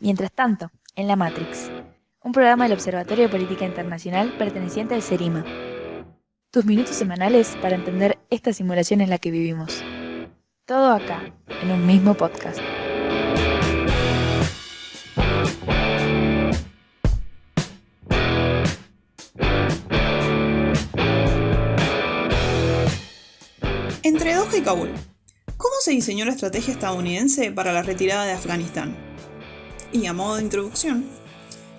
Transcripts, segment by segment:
Mientras tanto, en La Matrix, un programa del Observatorio de Política Internacional perteneciente al CERIMA. Tus minutos semanales para entender esta simulación en la que vivimos. Todo acá, en un mismo podcast. Entre Doha y Kabul, ¿cómo se diseñó la estrategia estadounidense para la retirada de Afganistán? Y a modo de introducción,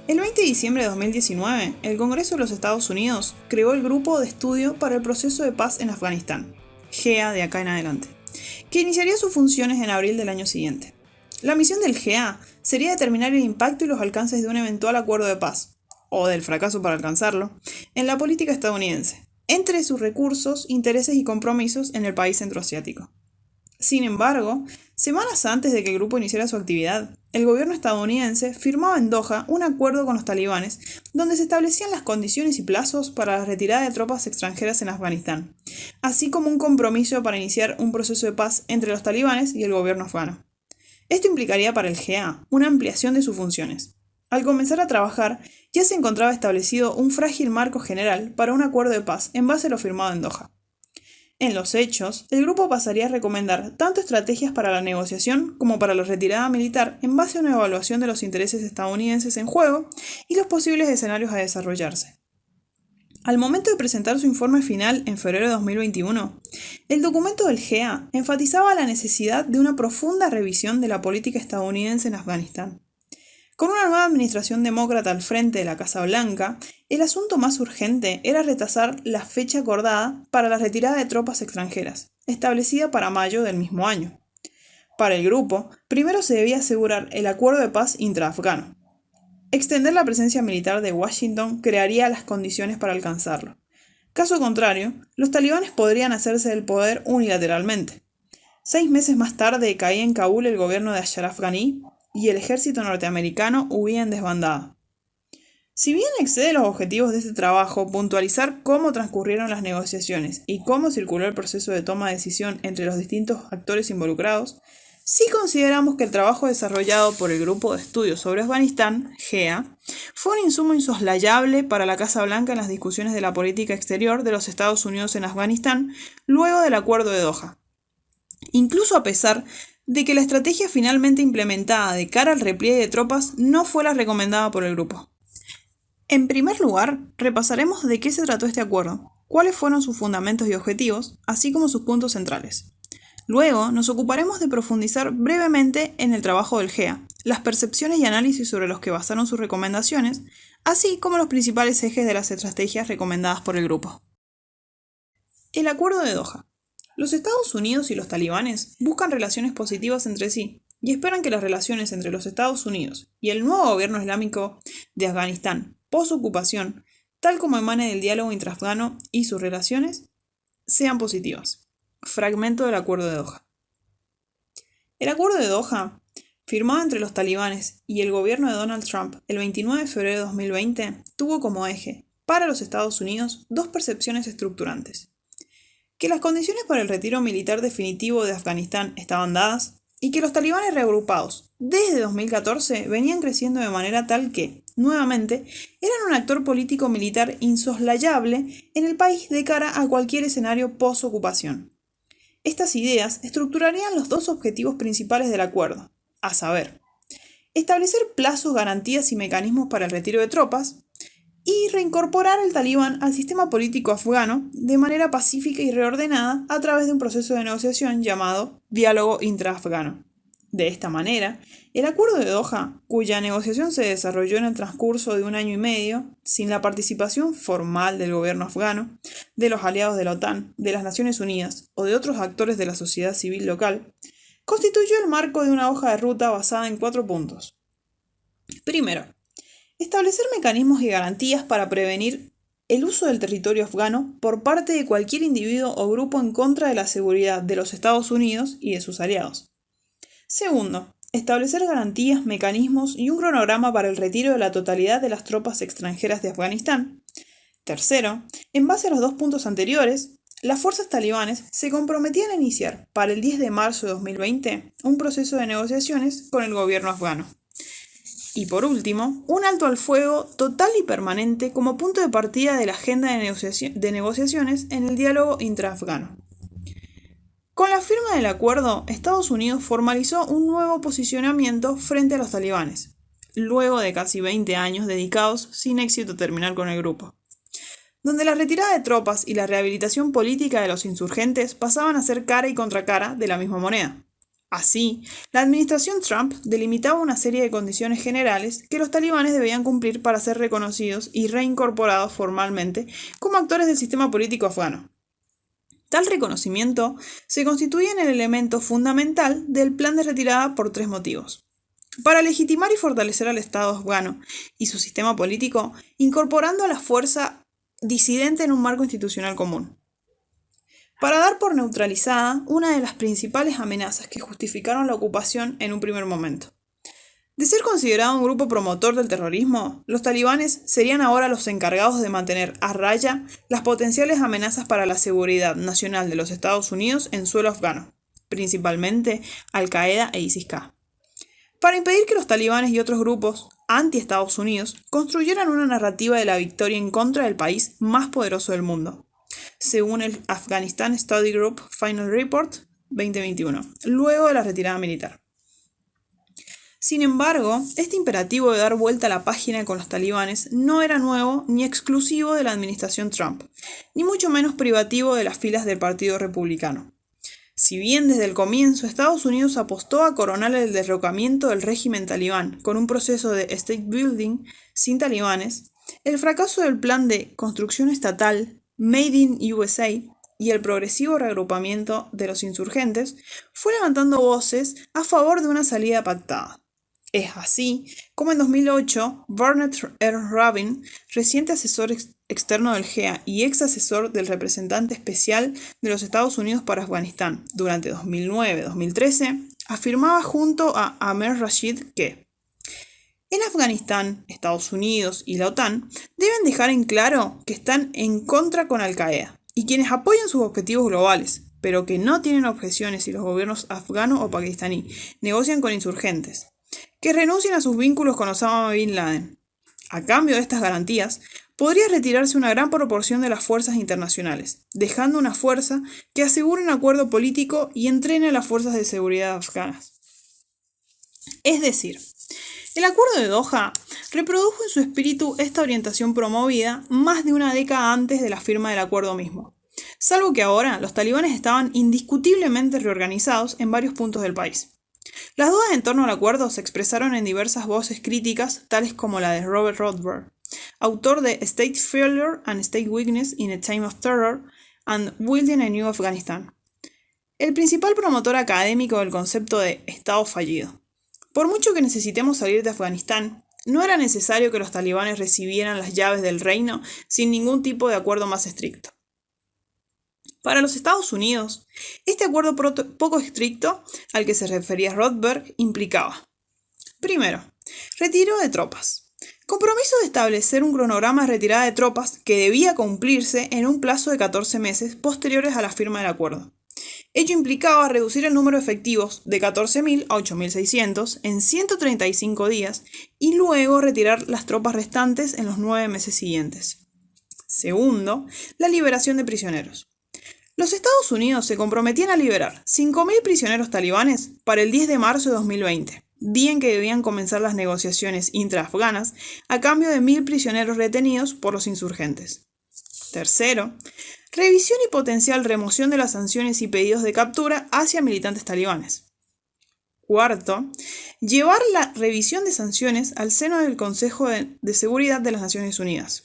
el 20 de diciembre de 2019, el Congreso de los Estados Unidos creó el Grupo de Estudio para el Proceso de Paz en Afganistán, GEA de acá en adelante, que iniciaría sus funciones en abril del año siguiente. La misión del GEA sería determinar el impacto y los alcances de un eventual acuerdo de paz, o del fracaso para alcanzarlo, en la política estadounidense, entre sus recursos, intereses y compromisos en el país centroasiático. Sin embargo, semanas antes de que el grupo iniciara su actividad, el gobierno estadounidense firmaba en Doha un acuerdo con los talibanes donde se establecían las condiciones y plazos para la retirada de tropas extranjeras en Afganistán, así como un compromiso para iniciar un proceso de paz entre los talibanes y el gobierno afgano. Esto implicaría para el GEA una ampliación de sus funciones. Al comenzar a trabajar, ya se encontraba establecido un frágil marco general para un acuerdo de paz en base a lo firmado en Doha. En los hechos, el grupo pasaría a recomendar tanto estrategias para la negociación como para la retirada militar en base a una evaluación de los intereses estadounidenses en juego y los posibles escenarios a desarrollarse. Al momento de presentar su informe final en febrero de 2021, el documento del GEA enfatizaba la necesidad de una profunda revisión de la política estadounidense en Afganistán. Con una nueva administración demócrata al frente de la Casa Blanca, el asunto más urgente era retrasar la fecha acordada para la retirada de tropas extranjeras, establecida para mayo del mismo año. Para el grupo, primero se debía asegurar el acuerdo de paz intraafgano. Extender la presencia militar de Washington crearía las condiciones para alcanzarlo. Caso contrario, los talibanes podrían hacerse del poder unilateralmente. 6 meses más tarde caía en Kabul el gobierno de Ashraf Ghani y el ejército norteamericano huía en desbandada. Si bien excede los objetivos de este trabajo puntualizar cómo transcurrieron las negociaciones y cómo circuló el proceso de toma de decisión entre los distintos actores involucrados, sí consideramos que el trabajo desarrollado por el Grupo de Estudios sobre Afganistán, GEA, fue un insumo insoslayable para la Casa Blanca en las discusiones de la política exterior de los Estados Unidos en Afganistán luego del Acuerdo de Doha. Incluso a pesar de que la estrategia finalmente implementada de cara al repliegue de tropas no fue la recomendada por el grupo. En primer lugar, repasaremos de qué se trató este acuerdo, cuáles fueron sus fundamentos y objetivos, así como sus puntos centrales. Luego, nos ocuparemos de profundizar brevemente en el trabajo del GEA, las percepciones y análisis sobre los que basaron sus recomendaciones, así como los principales ejes de las estrategias recomendadas por el grupo. El Acuerdo de Doha. Los Estados Unidos y los talibanes buscan relaciones positivas entre sí y esperan que las relaciones entre los Estados Unidos y el nuevo gobierno islámico de Afganistán, post-ocupación, tal como emane del diálogo intraafgano y sus relaciones, sean positivas. Fragmento del Acuerdo de Doha. El Acuerdo de Doha, firmado entre los talibanes y el gobierno de Donald Trump el 29 de febrero de 2020, tuvo como eje, para los Estados Unidos, dos percepciones estructurantes: que las condiciones para el retiro militar definitivo de Afganistán estaban dadas y que los talibanes reagrupados desde 2014 venían creciendo de manera tal que, nuevamente, eran un actor político militar insoslayable en el país de cara a cualquier escenario post-ocupación. Estas ideas estructurarían los dos objetivos principales del acuerdo, a saber, establecer plazos, garantías y mecanismos para el retiro de tropas, y reincorporar al talibán al sistema político afgano de manera pacífica y reordenada a través de un proceso de negociación llamado diálogo intraafgano. De esta manera, el Acuerdo de Doha, cuya negociación se desarrolló en el transcurso de 1 año y medio, sin la participación formal del gobierno afgano, de los aliados de la OTAN, de las Naciones Unidas o de otros actores de la sociedad civil local, constituyó el marco de una hoja de ruta basada en 4 puntos. Primero, establecer mecanismos y garantías para prevenir el uso del territorio afgano por parte de cualquier individuo o grupo en contra de la seguridad de los Estados Unidos y de sus aliados. Segundo, establecer garantías, mecanismos y un cronograma para el retiro de la totalidad de las tropas extranjeras de Afganistán. Tercero, en base a los 2 puntos anteriores, las fuerzas talibanes se comprometían a iniciar para el 10 de marzo de 2020 un proceso de negociaciones con el gobierno afgano. Y por último, un alto al fuego total y permanente como punto de partida de la agenda de negociaciones en el diálogo intraafgano. Con la firma del acuerdo, Estados Unidos formalizó un nuevo posicionamiento frente a los talibanes, luego de casi 20 años dedicados sin éxito a terminar con el grupo, donde la retirada de tropas y la rehabilitación política de los insurgentes pasaban a ser cara y contracara de la misma moneda. Así, la administración Trump delimitaba una serie de condiciones generales que los talibanes debían cumplir para ser reconocidos y reincorporados formalmente como actores del sistema político afgano. Tal reconocimiento se constituye en el elemento fundamental del plan de retirada por 3 motivos. Para legitimar y fortalecer al Estado afgano y su sistema político, incorporando a la fuerza disidente en un marco institucional común. Para dar por neutralizada una de las principales amenazas que justificaron la ocupación en un primer momento. De ser considerado un grupo promotor del terrorismo, los talibanes serían ahora los encargados de mantener a raya las potenciales amenazas para la seguridad nacional de los Estados Unidos en suelo afgano, principalmente Al-Qaeda e ISIS-K. Para impedir que los talibanes y otros grupos anti-Estados Unidos construyeran una narrativa de la victoria en contra del país más poderoso del mundo, según el Afghanistan Study Group Final Report 2021, luego de la retirada militar. Sin embargo, este imperativo de dar vuelta a la página con los talibanes no era nuevo ni exclusivo de la administración Trump, ni mucho menos privativo de las filas del Partido Republicano. Si bien desde el comienzo Estados Unidos apostó a coronar el derrocamiento del régimen talibán con un proceso de state building sin talibanes, el fracaso del plan de construcción estatal Made in USA y el progresivo reagrupamiento de los insurgentes fue levantando voces a favor de una salida pactada. Es así como en 2008, Bernard R. Rabin, reciente asesor externo del GEA y ex asesor del representante especial de los Estados Unidos para Afganistán durante 2009-2013, afirmaba junto a Amer Rashid que en Afganistán, Estados Unidos y la OTAN deben dejar en claro que están en contra con Al-Qaeda y quienes apoyan sus objetivos globales, pero que no tienen objeciones si los gobiernos afgano o pakistaní negocian con insurgentes, que renuncien a sus vínculos con Osama Bin Laden. A cambio de estas garantías, podría retirarse una gran proporción de las fuerzas internacionales, dejando una fuerza que asegure un acuerdo político y entrene a las fuerzas de seguridad afganas. Es decir, el acuerdo de Doha reprodujo en su espíritu esta orientación promovida más de una década antes de la firma del acuerdo mismo, salvo que ahora los talibanes estaban indiscutiblemente reorganizados en varios puntos del país. Las dudas en torno al acuerdo se expresaron en diversas voces críticas, tales como la de Robert Rothberg, autor de State Failure and State Weakness in a Time of Terror and Building a New Afghanistan, el principal promotor académico del concepto de Estado fallido. Por mucho que necesitemos salir de Afganistán, no era necesario que los talibanes recibieran las llaves del reino sin ningún tipo de acuerdo más estricto. Para los Estados Unidos, este acuerdo poco estricto al que se refería Rothberg implicaba: primero, retiro de tropas. Compromiso de establecer un cronograma de retirada de tropas que debía cumplirse en un plazo de 14 meses posteriores a la firma del acuerdo. Ello implicaba reducir el número de efectivos de 14.000 a 8.600 en 135 días y luego retirar las tropas restantes en los 9 meses siguientes. Segundo, la liberación de prisioneros. Los Estados Unidos se comprometían a liberar 5.000 prisioneros talibanes para el 10 de marzo de 2020, día en que debían comenzar las negociaciones intraafganas a cambio de 1.000 prisioneros retenidos por los insurgentes. Tercero, revisión y potencial remoción de las sanciones y pedidos de captura hacia militantes talibanes. Cuarto, llevar la revisión de sanciones al seno del Consejo de Seguridad de las Naciones Unidas.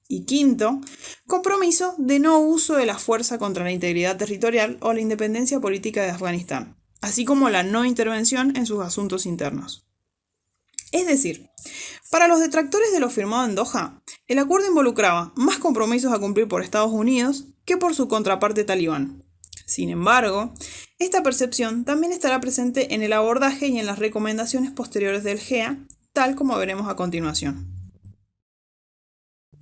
Y quinto, compromiso de no uso de la fuerza contra la integridad territorial o la independencia política de Afganistán, así como la no intervención en sus asuntos internos. Es decir, para los detractores de lo firmado en Doha, el acuerdo involucraba más compromisos a cumplir por Estados Unidos que por su contraparte talibán. Sin embargo, esta percepción también estará presente en el abordaje y en las recomendaciones posteriores del GEA, tal como veremos a continuación.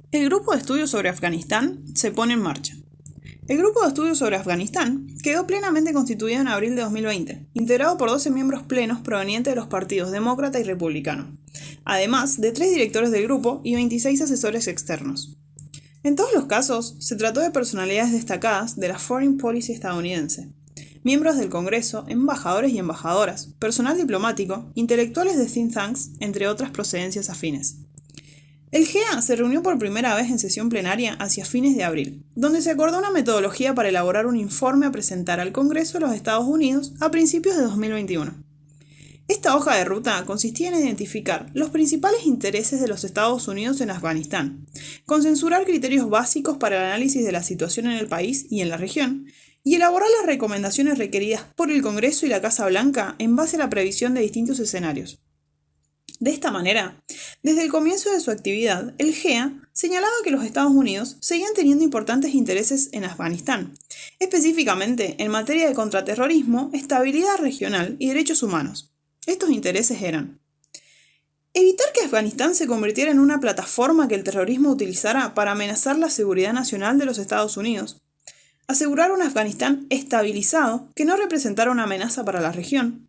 El grupo de estudios sobre Afganistán se pone en marcha. El grupo de estudios sobre Afganistán quedó plenamente constituido en abril de 2020, integrado por 12 miembros plenos provenientes de los partidos demócrata y republicano, además de 3 directores del grupo y 26 asesores externos. En todos los casos, se trató de personalidades destacadas de la Foreign Policy estadounidense, miembros del Congreso, embajadores y embajadoras, personal diplomático, intelectuales de think tanks, entre otras procedencias afines. El GEA se reunió por primera vez en sesión plenaria hacia fines de abril, donde se acordó una metodología para elaborar un informe a presentar al Congreso de los Estados Unidos a principios de 2021. Esta hoja de ruta consistía en identificar los principales intereses de los Estados Unidos en Afganistán, consensuar criterios básicos para el análisis de la situación en el país y en la región, y elaborar las recomendaciones requeridas por el Congreso y la Casa Blanca en base a la previsión de distintos escenarios. De esta manera, desde el comienzo de su actividad, el GEA señalaba que los Estados Unidos seguían teniendo importantes intereses en Afganistán, específicamente en materia de contraterrorismo, estabilidad regional y derechos humanos. Estos intereses eran: evitar que Afganistán se convirtiera en una plataforma que el terrorismo utilizara para amenazar la seguridad nacional de los Estados Unidos, asegurar un Afganistán estabilizado que no representara una amenaza para la región,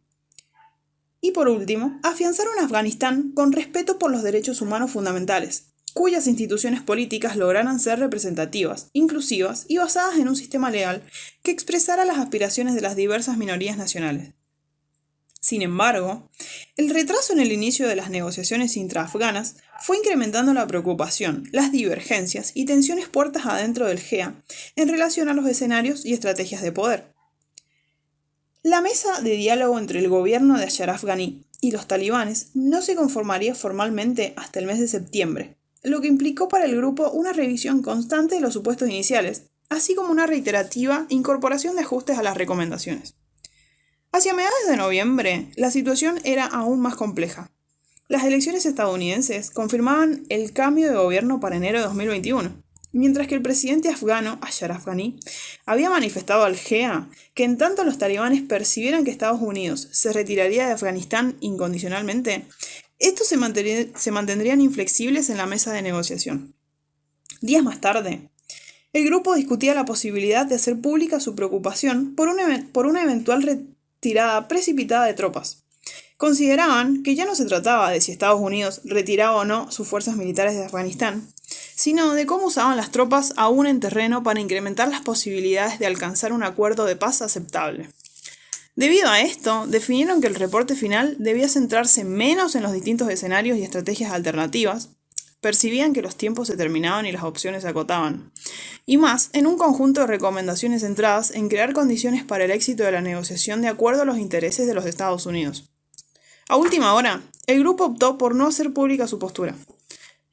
y por último, afianzar un Afganistán con respeto por los derechos humanos fundamentales, cuyas instituciones políticas lograran ser representativas, inclusivas y basadas en un sistema legal que expresara las aspiraciones de las diversas minorías nacionales. Sin embargo, el retraso en el inicio de las negociaciones intraafganas fue incrementando la preocupación, las divergencias y tensiones puertas adentro del GEA en relación a los escenarios y estrategias de poder. La mesa de diálogo entre el gobierno de Ashraf Ghani y los talibanes no se conformaría formalmente hasta el mes de septiembre, lo que implicó para el grupo una revisión constante de los supuestos iniciales, así como una reiterativa incorporación de ajustes a las recomendaciones. Hacia mediados de noviembre, la situación era aún más compleja. Las elecciones estadounidenses confirmaban el cambio de gobierno para enero de 2021, mientras que el presidente afgano, Ashraf Ghani, había manifestado al GEA que en tanto los talibanes percibieran que Estados Unidos se retiraría de Afganistán incondicionalmente, estos se mantendrían inflexibles en la mesa de negociación. Días más tarde, el grupo discutía la posibilidad de hacer pública su preocupación por una eventual retirada precipitada de tropas. Consideraban que ya no se trataba de si Estados Unidos retiraba o no sus fuerzas militares de Afganistán, sino de cómo usaban las tropas aún en terreno para incrementar las posibilidades de alcanzar un acuerdo de paz aceptable. Debido a esto, definieron que el reporte final debía centrarse menos en los distintos escenarios y estrategias alternativas, percibían que los tiempos se terminaban y las opciones se acotaban, y más en un conjunto de recomendaciones centradas en crear condiciones para el éxito de la negociación de acuerdo a los intereses de los Estados Unidos. A última hora, el grupo optó por no hacer pública su postura.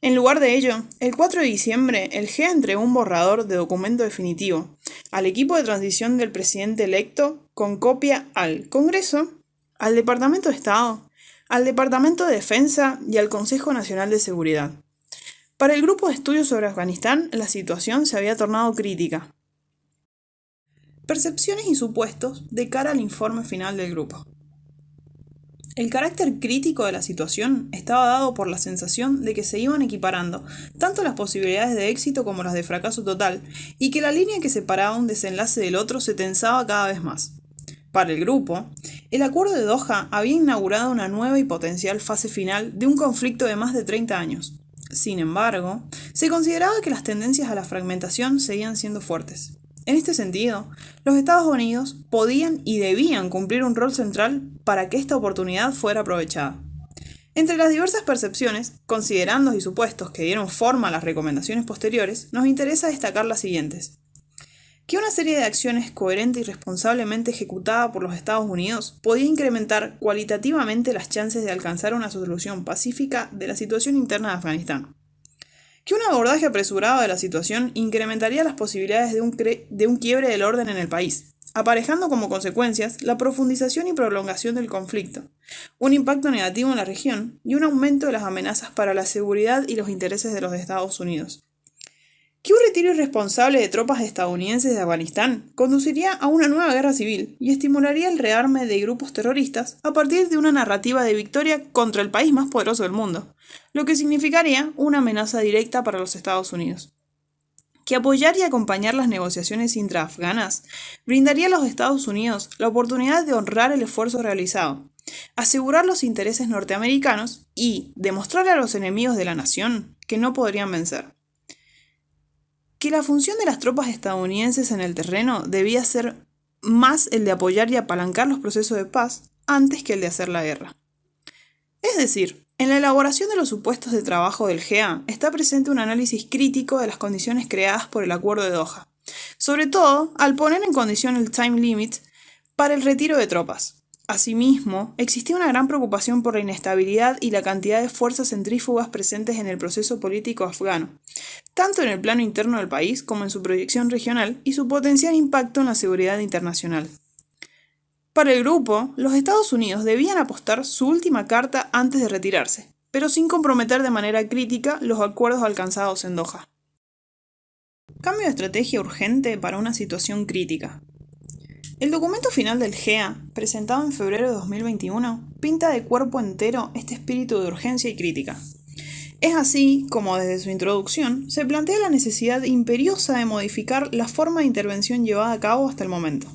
En lugar de ello, el 4 de diciembre, el GEA entregó un borrador de documento definitivo al equipo de transición del presidente electo con copia al Congreso, al Departamento de Estado, al Departamento de Defensa y al Consejo Nacional de Seguridad. Para el grupo de estudios sobre Afganistán, la situación se había tornado crítica. Percepciones y supuestos de cara al informe final del grupo. El carácter crítico de la situación estaba dado por la sensación de que se iban equiparando tanto las posibilidades de éxito como las de fracaso total, y que la línea que separaba un desenlace del otro se tensaba cada vez más. Para el grupo, el Acuerdo de Doha había inaugurado una nueva y potencial fase final de un conflicto de más de 30 años. Sin embargo, se consideraba que las tendencias a la fragmentación seguían siendo fuertes. En este sentido, los Estados Unidos podían y debían cumplir un rol central para que esta oportunidad fuera aprovechada. Entre las diversas percepciones, considerandos y supuestos que dieron forma a las recomendaciones posteriores, nos interesa destacar las siguientes. Que una serie de acciones coherente y responsablemente ejecutada por los Estados Unidos podía incrementar cualitativamente las chances de alcanzar una solución pacífica de la situación interna de Afganistán. Que un abordaje apresurado de la situación incrementaría las posibilidades de un quiebre del orden en el país, aparejando como consecuencias la profundización y prolongación del conflicto, un impacto negativo en la región y un aumento de las amenazas para la seguridad y los intereses de los Estados Unidos. Que un retiro irresponsable de tropas estadounidenses de Afganistán conduciría a una nueva guerra civil y estimularía el rearme de grupos terroristas a partir de una narrativa de victoria contra el país más poderoso del mundo, lo que significaría una amenaza directa para los Estados Unidos. que apoyar y acompañar las negociaciones intraafganas brindaría a los Estados Unidos la oportunidad de honrar el esfuerzo realizado, asegurar los intereses norteamericanos y demostrarle a los enemigos de la nación que no podrían vencer. Que la función de las tropas estadounidenses en el terreno debía ser más el de apoyar y apalancar los procesos de paz antes que el de hacer la guerra. Es decir, en la elaboración de los supuestos de trabajo del GEA está presente un análisis crítico de las condiciones creadas por el Acuerdo de Doha, sobre todo al poner en condición el time limit para el retiro de tropas. Asimismo, existía una gran preocupación por la inestabilidad y la cantidad de fuerzas centrífugas presentes en el proceso político afgano, tanto en el plano interno del país como en su proyección regional y su potencial impacto en la seguridad internacional. Para el grupo, los Estados Unidos debían apostar su última carta antes de retirarse, pero sin comprometer de manera crítica los acuerdos alcanzados en Doha. Cambio de estrategia urgente para una situación crítica. El documento final del GEA, presentado en febrero de 2021, pinta de cuerpo entero este espíritu de urgencia y crítica. Es así como desde su introducción se plantea la necesidad imperiosa de modificar la forma de intervención llevada a cabo hasta el momento.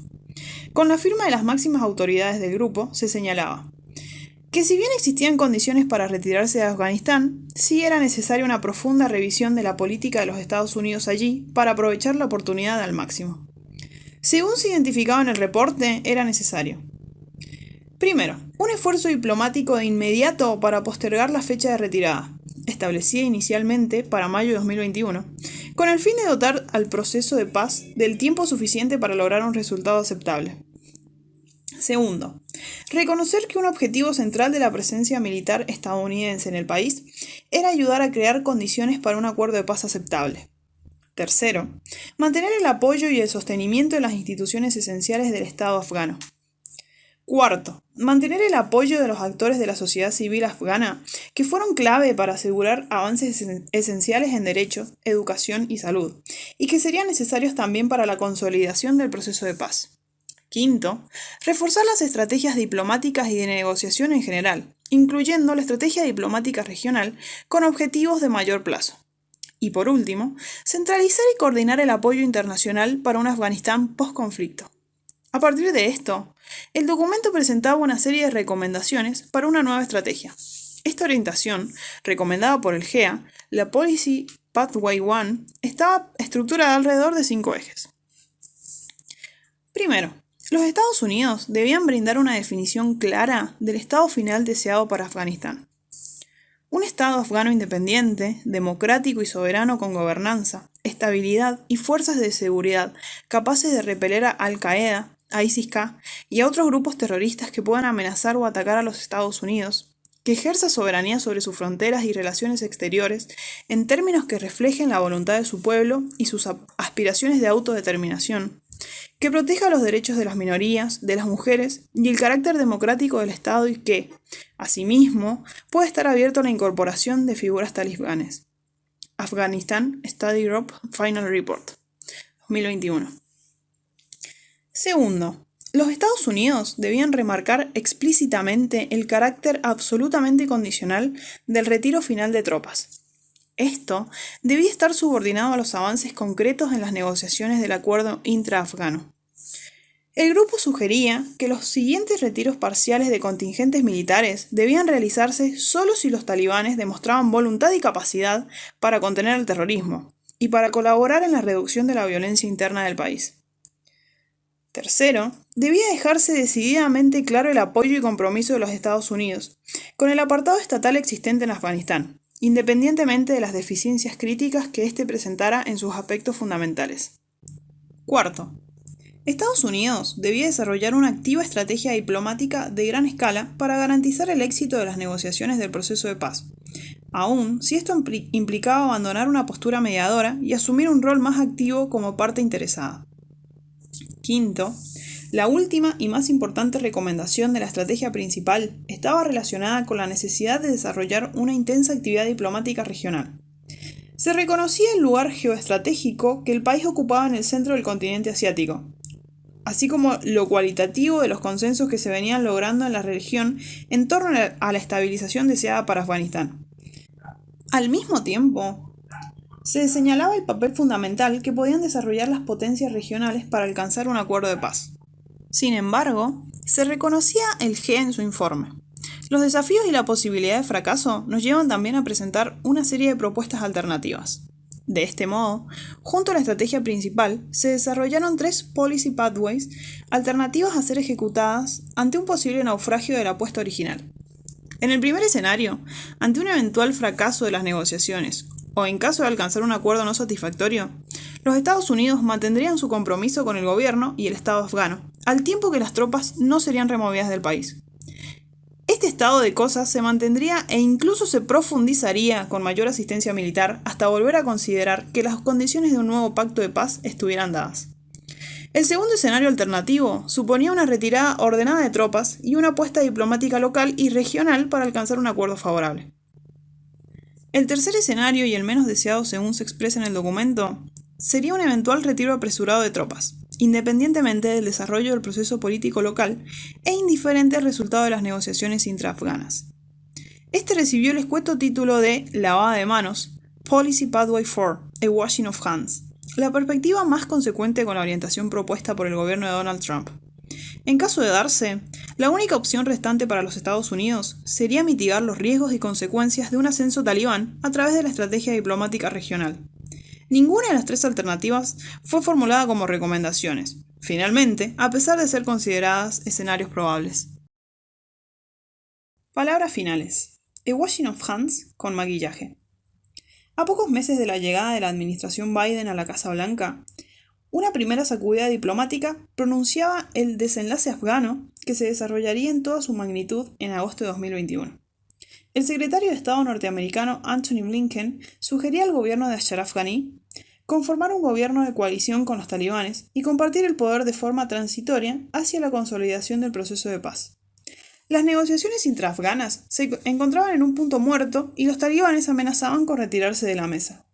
Con la firma de las máximas autoridades del grupo se señalaba que si bien existían condiciones para retirarse de Afganistán, sí era necesaria una profunda revisión de la política de los Estados Unidos allí para aprovechar la oportunidad al máximo. Según se identificaba en el reporte, era necesario: primero, un esfuerzo diplomático de inmediato para postergar la fecha de retirada, establecida inicialmente para mayo de 2021, con el fin de dotar al proceso de paz del tiempo suficiente para lograr un resultado aceptable. Segundo, reconocer que un objetivo central de la presencia militar estadounidense en el país era ayudar a crear condiciones para un acuerdo de paz aceptable. Tercero, mantener el apoyo y el sostenimiento de las instituciones esenciales del Estado afgano. Cuarto, mantener el apoyo de los actores de la sociedad civil afgana, que fueron clave para asegurar avances esenciales en derechos, educación y salud, y que serían necesarios también para la consolidación del proceso de paz. Quinto, reforzar las estrategias diplomáticas y de negociación en general, incluyendo la estrategia diplomática regional con objetivos de mayor plazo. Y por último, centralizar y coordinar el apoyo internacional para un Afganistán post-conflicto. A partir de esto, el documento presentaba una serie de recomendaciones para una nueva estrategia. Esta orientación, recomendada por el GEA, la Policy Pathway 1, estaba estructurada alrededor de 5 ejes. Primero, los Estados Unidos debían brindar una definición clara del estado final deseado para Afganistán. Un Estado afgano independiente, democrático y soberano con gobernanza, estabilidad y fuerzas de seguridad capaces de repeler a Al-Qaeda, a ISIS-K y a otros grupos terroristas que puedan amenazar o atacar a los Estados Unidos, que ejerza soberanía sobre sus fronteras y relaciones exteriores en términos que reflejen la voluntad de su pueblo y sus aspiraciones de autodeterminación, que proteja los derechos de las minorías, de las mujeres y el carácter democrático del Estado y que, asimismo, puede estar abierto a la incorporación de figuras talibanes. Afghanistan Study Group Final Report, 2021. Segundo, los Estados Unidos debían remarcar explícitamente el carácter absolutamente condicional del retiro final de tropas. Esto debía estar subordinado a los avances concretos en las negociaciones del acuerdo intraafgano. El grupo sugería que los siguientes retiros parciales de contingentes militares debían realizarse solo si los talibanes demostraban voluntad y capacidad para contener el terrorismo y para colaborar en la reducción de la violencia interna del país. Tercero, debía dejarse decididamente claro el apoyo y compromiso de los Estados Unidos con el apartado estatal existente en Afganistán, independientemente de las deficiencias críticas que éste presentara en sus aspectos fundamentales. Cuarto, Estados Unidos debía desarrollar una activa estrategia diplomática de gran escala para garantizar el éxito de las negociaciones del proceso de paz, aun si esto implicaba abandonar una postura mediadora y asumir un rol más activo como parte interesada. Quinto, la última y más importante recomendación de la estrategia principal estaba relacionada con la necesidad de desarrollar una intensa actividad diplomática regional. Se reconocía el lugar geoestratégico que el país ocupaba en el centro del continente asiático, así como lo cualitativo de los consensos que se venían logrando en la región en torno a la estabilización deseada para Afganistán. Al mismo tiempo, se señalaba el papel fundamental que podían desarrollar las potencias regionales para alcanzar un acuerdo de paz. Sin embargo, se reconocía el G en su informe. Los desafíos y la posibilidad de fracaso nos llevan también a presentar una serie de propuestas alternativas. De este modo, junto a la estrategia principal, se desarrollaron 3 policy pathways alternativas a ser ejecutadas ante un posible naufragio de la apuesta original. En el primer escenario, ante un eventual fracaso de las negociaciones, o en caso de alcanzar un acuerdo no satisfactorio, los Estados Unidos mantendrían su compromiso con el gobierno y el Estado afgano, al tiempo que las tropas no serían removidas del país. Este estado de cosas se mantendría e incluso se profundizaría con mayor asistencia militar hasta volver a considerar que las condiciones de un nuevo pacto de paz estuvieran dadas. El segundo escenario alternativo suponía una retirada ordenada de tropas y una apuesta diplomática local y regional para alcanzar un acuerdo favorable. El tercer escenario, y el menos deseado según se expresa en el documento, sería un eventual retiro apresurado de tropas, independientemente del desarrollo del proceso político local e indiferente al resultado de las negociaciones intraafganas. Este recibió el escueto título de lavada de manos, Policy Pathway 4, a Washing of Hands, la perspectiva más consecuente con la orientación propuesta por el gobierno de Donald Trump. En caso de darse, la única opción restante para los Estados Unidos sería mitigar los riesgos y consecuencias de un ascenso talibán a través de la estrategia diplomática regional. Ninguna de las 3 alternativas fue formulada como recomendaciones, finalmente, a pesar de ser consideradas escenarios probables. Palabras finales. A washing of hands con maquillaje. A pocos meses de la llegada de la administración Biden a la Casa Blanca, una primera sacudida diplomática pronunciaba el desenlace afgano que se desarrollaría en toda su magnitud en agosto de 2021. El secretario de Estado norteamericano Antony Blinken sugería al gobierno de Ashraf Ghani conformar un gobierno de coalición con los talibanes y compartir el poder de forma transitoria hacia la consolidación del proceso de paz. Las negociaciones intraafganas se encontraban en un punto muerto y los talibanes amenazaban con retirarse de la mesa.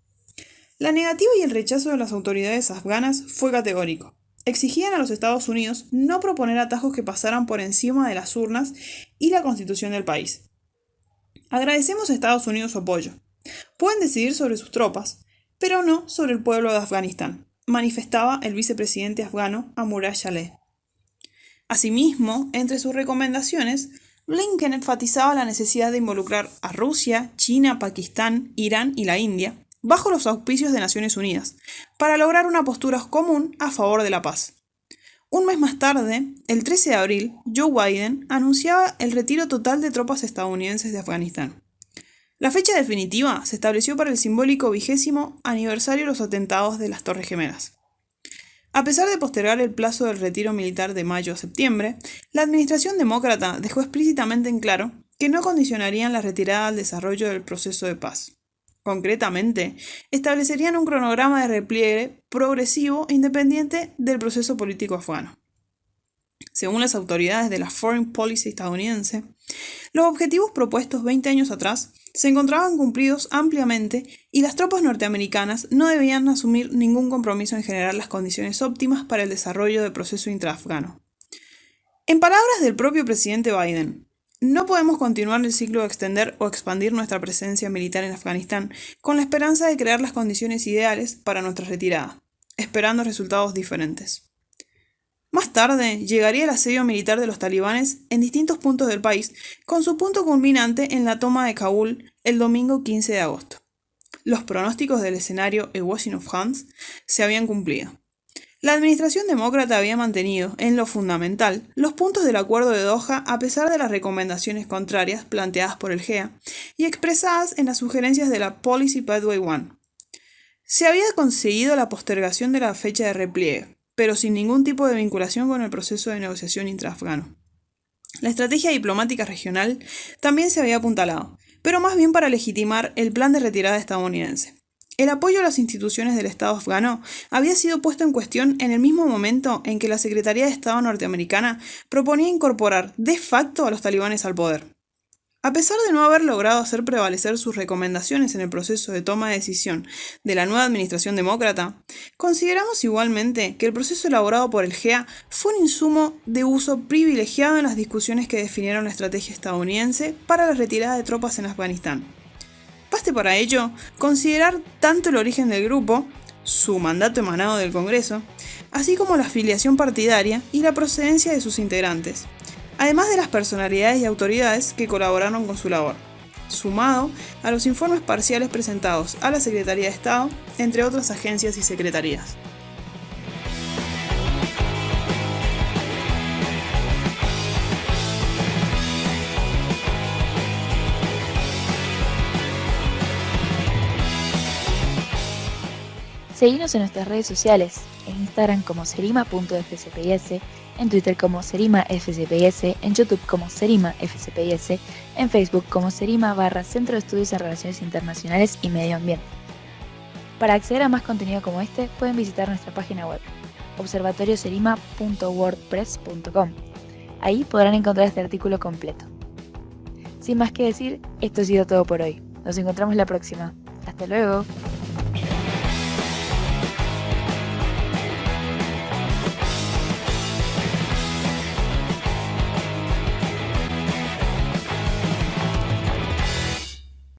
La negativa y el rechazo de las autoridades afganas fue categórico. Exigían a los Estados Unidos no proponer atajos que pasaran por encima de las urnas y la constitución del país. Agradecemos a Estados Unidos su apoyo. Pueden decidir sobre sus tropas, pero no sobre el pueblo de Afganistán, manifestaba el vicepresidente afgano Amurad Saleh. Asimismo, entre sus recomendaciones, Blinken enfatizaba la necesidad de involucrar a Rusia, China, Pakistán, Irán y la India, bajo los auspicios de Naciones Unidas, para lograr una postura común a favor de la paz. Un mes más tarde, el 13 de abril, Joe Biden anunciaba el retiro total de tropas estadounidenses de Afganistán. La fecha definitiva se estableció para el simbólico 20º aniversario de los atentados de las Torres Gemelas. A pesar de postergar el plazo del retiro militar de mayo a septiembre, la administración demócrata dejó explícitamente en claro que no condicionarían la retirada al desarrollo del proceso de paz. Concretamente, establecerían un cronograma de repliegue progresivo e independiente del proceso político afgano. Según las autoridades de la Foreign Policy estadounidense, los objetivos propuestos 20 años atrás se encontraban cumplidos ampliamente y las tropas norteamericanas no debían asumir ningún compromiso en generar las condiciones óptimas para el desarrollo del proceso intraafgano. En palabras del propio presidente Biden, no podemos continuar el ciclo de extender o expandir nuestra presencia militar en Afganistán con la esperanza de crear las condiciones ideales para nuestra retirada, esperando resultados diferentes. Más tarde, llegaría el asedio militar de los talibanes en distintos puntos del país, con su punto culminante en la toma de Kabul el domingo 15 de agosto. Los pronósticos del escenario A Washing of Hands se habían cumplido. La administración demócrata había mantenido, en lo fundamental, los puntos del Acuerdo de Doha a pesar de las recomendaciones contrarias planteadas por el GEA y expresadas en las sugerencias de la Policy Pathway 1. Se había conseguido la postergación de la fecha de repliegue, pero sin ningún tipo de vinculación con el proceso de negociación intraafgano. La estrategia diplomática regional también se había apuntalado, pero más bien para legitimar el plan de retirada estadounidense. El apoyo a las instituciones del Estado afgano había sido puesto en cuestión en el mismo momento en que la Secretaría de Estado norteamericana proponía incorporar de facto a los talibanes al poder. A pesar de no haber logrado hacer prevalecer sus recomendaciones en el proceso de toma de decisión de la nueva administración demócrata, consideramos igualmente que el proceso elaborado por el GEA fue un insumo de uso privilegiado en las discusiones que definieron la estrategia estadounidense para la retirada de tropas en Afganistán. Basta Baste para ello considerar tanto el origen del grupo, su mandato emanado del Congreso, así como la afiliación partidaria y la procedencia de sus integrantes, además de las personalidades y autoridades que colaboraron con su labor, sumado a los informes parciales presentados a la Secretaría de Estado, entre otras agencias y secretarías. Seguinos en nuestras redes sociales, en Instagram como serima.fcpis, en Twitter como serimafcpis, en YouTube como serimafcpis, en Facebook como serima/Centro de Estudios en Relaciones Internacionales y Medio Ambiente. Para acceder a más contenido como este, pueden visitar nuestra página web, observatorioserima.wordpress.com. Ahí podrán encontrar este artículo completo. Sin más que decir, esto ha sido todo por hoy. Nos encontramos la próxima. ¡Hasta luego!